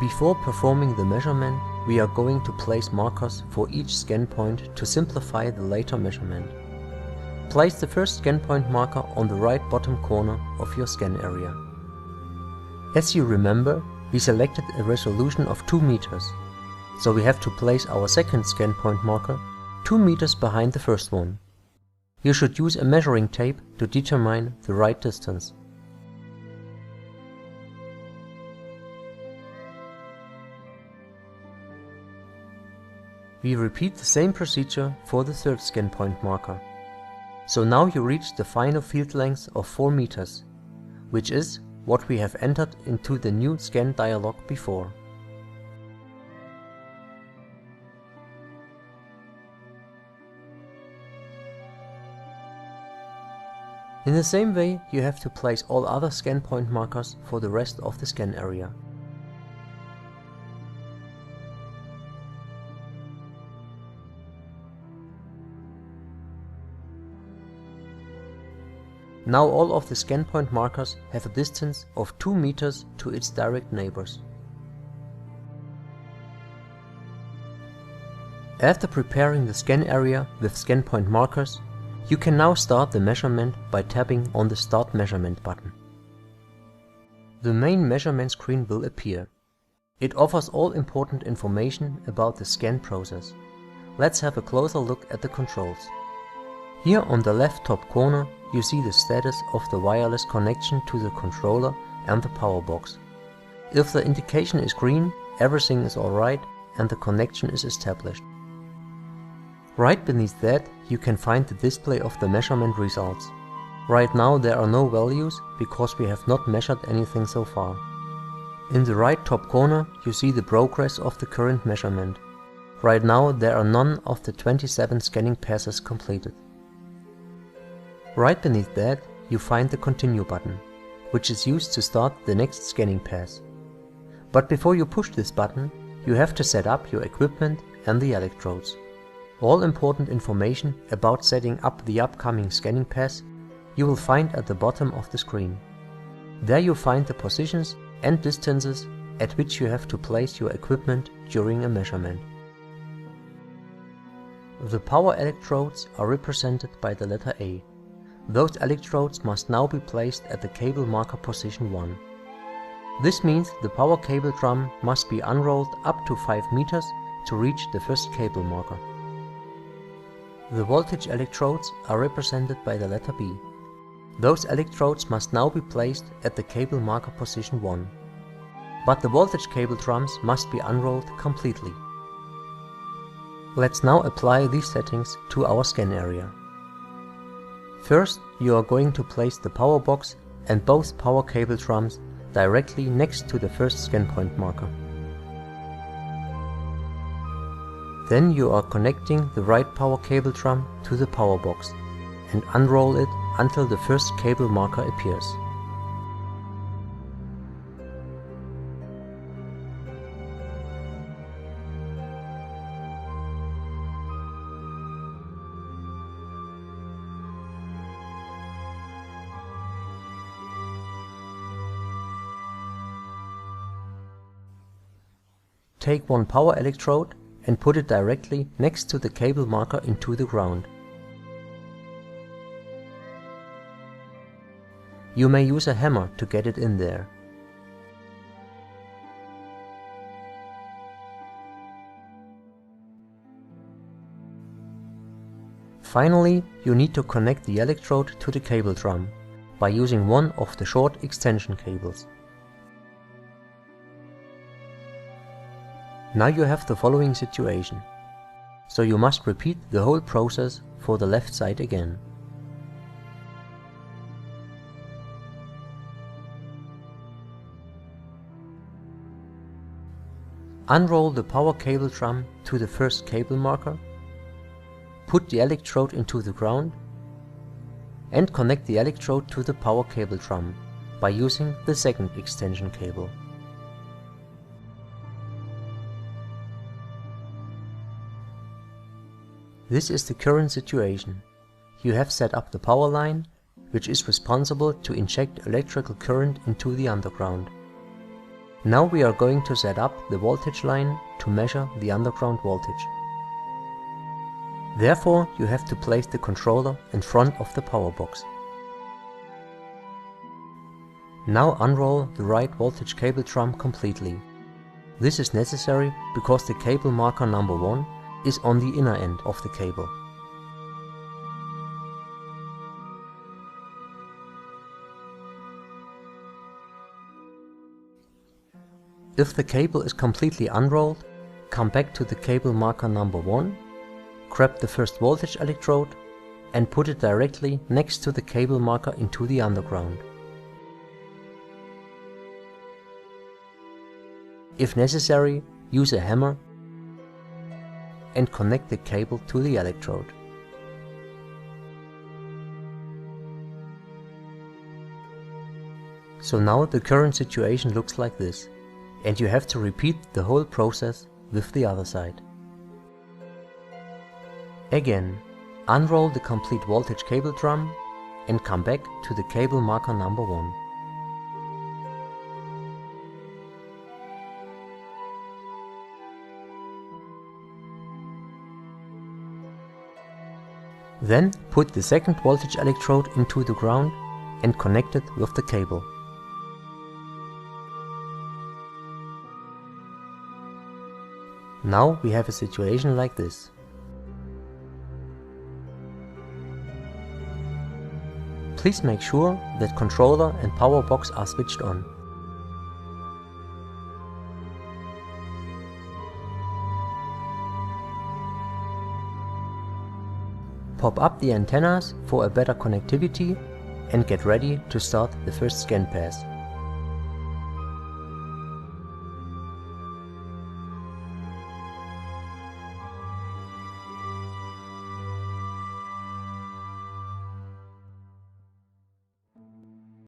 Before performing the measurement, we are going to place markers for each scan point to simplify the later measurement. Place the first scan point marker on the right bottom corner of your scan area. As you remember, we selected a resolution of 2 meters, so we have to place our second scan point marker 2 meters behind the first one. You should use a measuring tape to determine the right distance. We repeat the same procedure for the third scan point marker. So now you reach the final field length of 4 meters, which is what we have entered into the new scan dialog before. In the same way, you have to place all other scan point markers for the rest of the scan area. Now all of the scan point markers have a distance of 2 meters to its direct neighbors. After preparing the scan area with scan point markers, you can now start the measurement by tapping on the Start Measurement button. The main measurement screen will appear. It offers all important information about the scan process. Let's have a closer look at the controls. Here on the left top corner you see the status of the wireless connection to the controller and the power box. If the indication is green, everything is alright and the connection is established. Right beneath that you can find the display of the measurement results. Right now there are no values because we have not measured anything so far. In the right top corner you see the progress of the current measurement. Right now there are none of the 27 scanning passes completed. Right beneath that you find the Continue button, which is used to start the next scanning pass. But before you push this button, you have to set up your equipment and the electrodes. All important information about setting up the upcoming scanning pass you will find at the bottom of the screen. There you find the positions and distances at which you have to place your equipment during a measurement. The power electrodes are represented by the letter A. Those electrodes must now be placed at the cable marker position 1. This means the power cable drum must be unrolled up to 5 meters to reach the first cable marker. The voltage electrodes are represented by the letter B. Those electrodes must now be placed at the cable marker position 1. But the voltage cable drums must be unrolled completely. Let's now apply these settings to our scan area. First, you are going to place the power box and both power cable drums directly next to the first scan point marker. Then you are connecting the right power cable drum to the power box and unroll it until the first cable marker appears. Take one power electrode and put it directly next to the cable marker into the ground. You may use a hammer to get it in there. Finally, you need to connect the electrode to the cable drum by using one of the short extension cables. Now you have the following situation, so you must repeat the whole process for the left side again. Unroll the power cable drum to the first cable marker, put the electrode into the ground, and connect the electrode to the power cable drum by using the second extension cable. This is the current situation. You have set up the power line, which is responsible to inject electrical current into the underground. Now we are going to set up the voltage line to measure the underground voltage. Therefore, you have to place the controller in front of the power box. Now unroll the right voltage cable drum completely. This is necessary because the cable marker number 1 is on the inner end of the cable. If the cable is completely unrolled, come back to the cable marker number 1, grab the first voltage electrode and put it directly next to the cable marker into the underground. If necessary, use a hammer and connect the cable to the electrode. So now the current situation looks like this, and you have to repeat the whole process with the other side. Again, unroll the complete voltage cable drum and come back to the cable marker number 1. Then put the second voltage electrode into the ground and connect it with the cable. Now we have a situation like this. Please make sure that controller and power box are switched on. Pop up the antennas for a better connectivity and get ready to start the first scan pass.